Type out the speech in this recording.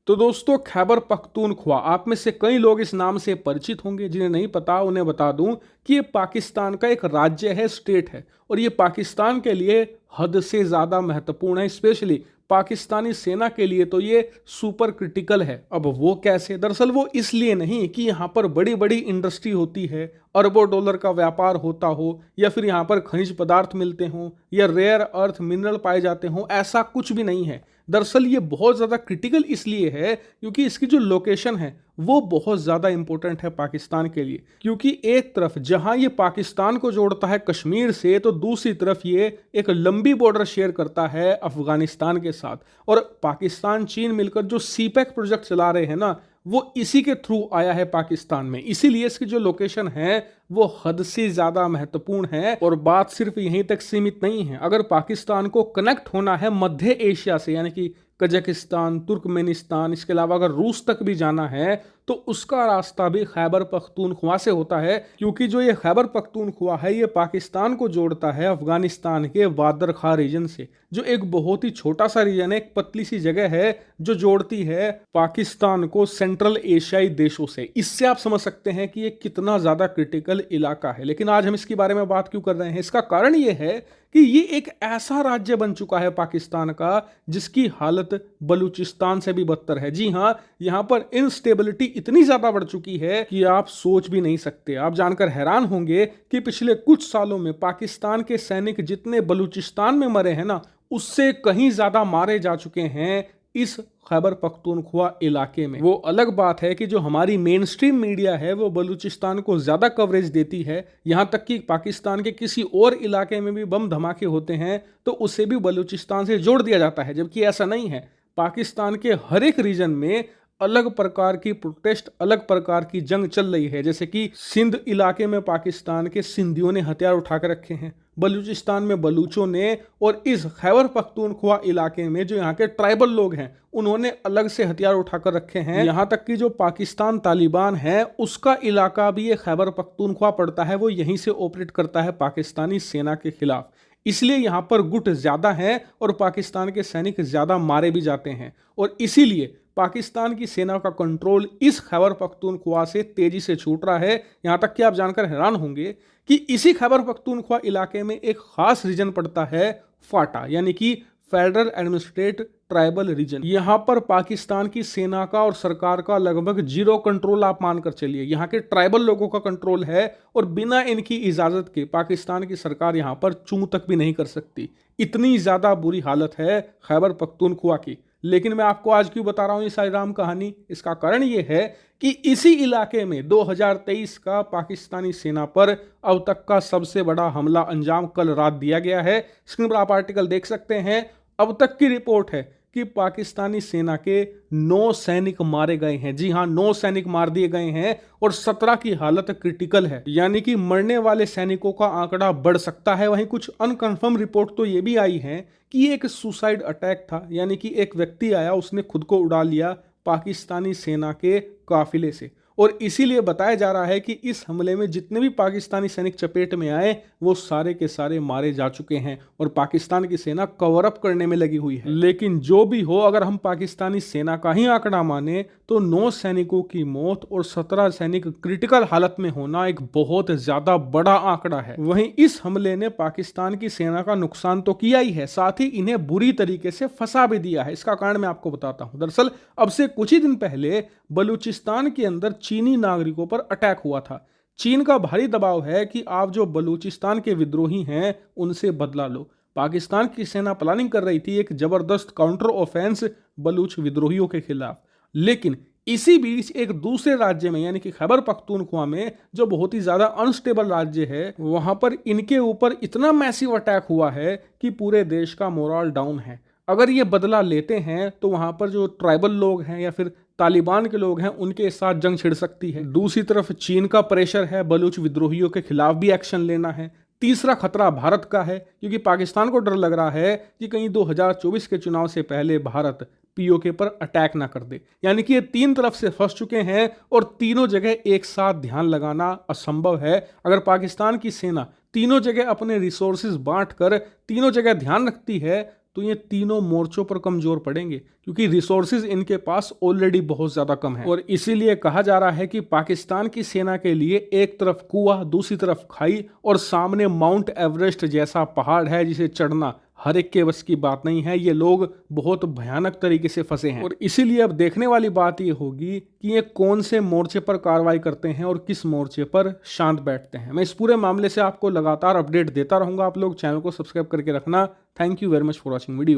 तो दोस्तों, खैबर पख्तूनख्वा, आप में से कई लोग इस नाम से परिचित होंगे। जिन्हें नहीं पता उन्हें बता दूं कि ये पाकिस्तान का एक राज्य है, स्टेट है, और ये पाकिस्तान के लिए हद से ज़्यादा महत्वपूर्ण है। स्पेशली पाकिस्तानी सेना के लिए तो ये सुपर क्रिटिकल है। अब वो कैसे? दरअसल वो इसलिए नहीं कि यहाँ पर बड़ी बड़ी इंडस्ट्री होती है, अरबों डॉलर का व्यापार होता हो, या फिर यहाँ पर खनिज पदार्थ मिलते हों, या रेयर अर्थ मिनरल पाए जाते हों। ऐसा कुछ भी नहीं है। दरअसल ये बहुत ज़्यादा क्रिटिकल इसलिए है क्योंकि इसकी जो लोकेशन है वो बहुत ज़्यादा इंपॉर्टेंट है पाकिस्तान के लिए। क्योंकि एक तरफ जहां ये पाकिस्तान को जोड़ता है कश्मीर से, तो दूसरी तरफ ये एक लंबी बॉर्डर शेयर करता है अफगानिस्तान के साथ। और पाकिस्तान चीन मिलकर जो सीपैक प्रोजेक्ट चला रहे हैं ना, वो इसी के थ्रू आया है पाकिस्तान में। इसीलिए इसकी जो लोकेशन है वो हद से ज्यादा महत्वपूर्ण है। और बात सिर्फ यहीं तक सीमित नहीं है। अगर पाकिस्तान को कनेक्ट होना है मध्य एशिया से, यानी कि कजाकिस्तान, तुर्कमेनिस्तान, इसके अलावा अगर रूस तक भी जाना है, तो उसका रास्ता भी खैबर पख्तूनख्वा से होता है। क्योंकि जो ये खैबर पख्तूनख्वा है ये पाकिस्तान को जोड़ता है अफगानिस्तान के वादर खा रीजन से, जो एक बहुत ही छोटा सा रीजन है, एक पतली सी जगह है जो जोड़ती है पाकिस्तान को सेंट्रल एशियाई देशों से। इससे आप समझ सकते हैं कि ये कितना ज्यादा क्रिटिकल इलाका है। लेकिन आज हम इसके बारे में बात क्यों कर रहे हैं? इसका कारण ये है कि ये एक ऐसा राज्य बन चुका है पाकिस्तान का जिसकी हालत बलूचिस्तान से भी बदतर है। जी हां, यहां पर इंस्टेबिलिटी इतनी ज्यादा बढ़ चुकी है कि आप सोच भी नहीं सकते। आप जानकर हैरान होंगे कि पिछले कुछ सालों में पाकिस्तान के सैनिक जितने बलूचिस्तान में मरे हैं ना, उससे कहीं ज्यादा मारे जा चुके हैं इस खैबर पख्तूनख्वा इलाके में। वो अलग बात है कि जो हमारी मेन स्ट्रीम मीडिया है वो बलूचिस्तान को ज्यादा कवरेज देती है। यहां तक कि पाकिस्तान के किसी और इलाके में भी बम धमाके होते हैं तो उसे भी बलूचिस्तान से जोड़ दिया जाता है, जबकि ऐसा नहीं है। पाकिस्तान के हर एक रीजन में अलग प्रकार की प्रोटेस्ट, अलग प्रकार की जंग चल रही है। जैसे कि सिंध इलाके में पाकिस्तान के सिंधियों ने हथियार उठाकर रखे हैं, बलूचिस्तान में बलूचों ने, और इस खैबर पख्तूनख्वा इलाके में जो यहाँ के ट्राइबल लोग हैं उन्होंने अलग से हथियार उठाकर रखे हैं। यहाँ तक कि जो पाकिस्तान तालिबान है उसका इलाका भी ये खैबर पख्तूनख्वा पड़ता है, वो यहीं से ऑपरेट करता है पाकिस्तानी सेना के खिलाफ। इसलिए यहाँ पर गुट ज्यादा है और पाकिस्तान के सैनिक ज्यादा मारे भी जाते हैं। और इसीलिए पाकिस्तान की सेना का कंट्रोल इस खैबर पख्तूनख्वा से तेजी से छूट रहा है। यहां तक कि आप जानकर हैरान होंगे कि इसी खैबर पख्तूनख्वा इलाके में एक खास रीजन पड़ता है, फाटा, यानी कि फेडरल एडमिनिस्ट्रेट ट्राइबल रीजन। यहां पर पाकिस्तान की सेना का और सरकार का लगभग जीरो कंट्रोल आप मानकर चलिए। यहां के ट्राइबल लोगों का कंट्रोल है और बिना इनकी इजाजत के पाकिस्तान की सरकार यहां पर चूं तक भी नहीं कर सकती। इतनी ज्यादा बुरी हालत है खैबर पख्तूनख्वा की। लेकिन मैं आपको आज क्यों बता रहा हूं ये सारी राम कहानी? इसका कारण ये है कि इसी इलाके में 2023 का पाकिस्तानी सेना पर अब तक का सबसे बड़ा हमला अंजाम कल रात दिया गया है। स्क्रीन पर आप आर्टिकल देख सकते हैं। अब तक की रिपोर्ट है कि पाकिस्तानी सेना के 9 सैनिक मारे गए हैं। जी हां, 9 सैनिक मार दिए गए हैं और 17 की हालत क्रिटिकल है, यानी कि मरने वाले सैनिकों का आंकड़ा बढ़ सकता है। वहीं कुछ अनकंफर्म रिपोर्ट तो ये भी आई है कि ये एक सुसाइड अटैक था, यानी कि एक व्यक्ति आया, उसने खुद को उड़ा लिया पाकिस्तानी सेना के काफिले से। और इसीलिए बताया जा रहा है कि इस हमले में जितने भी पाकिस्तानी सैनिक चपेट में आए वो सारे के सारे मारे जा चुके हैं और पाकिस्तान की सेना कवर अप करने में लगी हुई है। लेकिन जो भी हो, अगर हम पाकिस्तानी सेना का ही आंकड़ा माने तो 9 सैनिकों की मौत और 17 सैनिक क्रिटिकल हालत में होना एक बहुत ज्यादा बड़ा आंकड़ा है। वहीं इस हमले ने पाकिस्तान की सेना का नुकसान तो किया ही है, साथ ही इन्हें बुरी तरीके से फंसा भी दिया है। इसका कारण मैं आपको बताता हूं। दरअसल अब से कुछ ही दिन पहले बलूचिस्तान के अंदर चीनी नागरिकों पर अटैक हुआ था। चीन का भारी दबाव है कि आप जो बलूचिस्तान के विद्रोही हैं उनसे बदला लो। पाकिस्तान की सेना प्लानिंग कर रही थी एक जबरदस्त काउंटर ऑफेंस बलूच विद्रोहियों के खिलाफ। लेकिन इसी बीच एक दूसरे राज्य में, यानी कि खैबर पख्तूनख्वा में, जो बहुत ही ज्यादा अनस्टेबल राज्य है, वहां पर इनके ऊपर इतना मैसिव अटैक हुआ है कि पूरे देश का मोरल डाउन है। अगर ये बदला लेते हैं तो वहां पर जो ट्राइबल लोग हैं या फिर तालिबान के लोग हैं उनके साथ जंग छिड़ सकती है। दूसरी तरफ चीन का प्रेशर है, बलूच विद्रोहियों के खिलाफ भी एक्शन लेना है। तीसरा खतरा भारत का है, क्योंकि पाकिस्तान को डर लग रहा है कि कहीं 2024 के चुनाव से पहले भारत पीओके पर अटैक ना कर दे। यानी कि ये 3 तरफ से फंस चुके हैं और तीनों जगह एक साथ ध्यान लगाना असंभव है। अगर पाकिस्तान की सेना तीनों जगह अपने रिसोर्सेज बांट कर तीनों जगह ध्यान रखती है तो ये तीनों मोर्चों पर कमजोर पड़ेंगे, क्योंकि रिसोर्सेज इनके पास ऑलरेडी बहुत ज्यादा कम है। और इसीलिए कहा जा रहा है कि पाकिस्तान की सेना के लिए एक तरफ कुआं, दूसरी तरफ खाई और सामने माउंट एवरेस्ट जैसा पहाड़ है जिसे चढ़ना हर एक के बस की बात नहीं है। ये लोग बहुत भयानक तरीके से फंसे हैं और इसीलिए अब देखने वाली बात ये होगी कि ये कौन से मोर्चे पर कार्रवाई करते हैं और किस मोर्चे पर शांत बैठते हैं। मैं इस पूरे मामले से आपको लगातार अपडेट देता रहूंगा। आप लोग चैनल को सब्सक्राइब करके रखना। Thank you very much for watching video.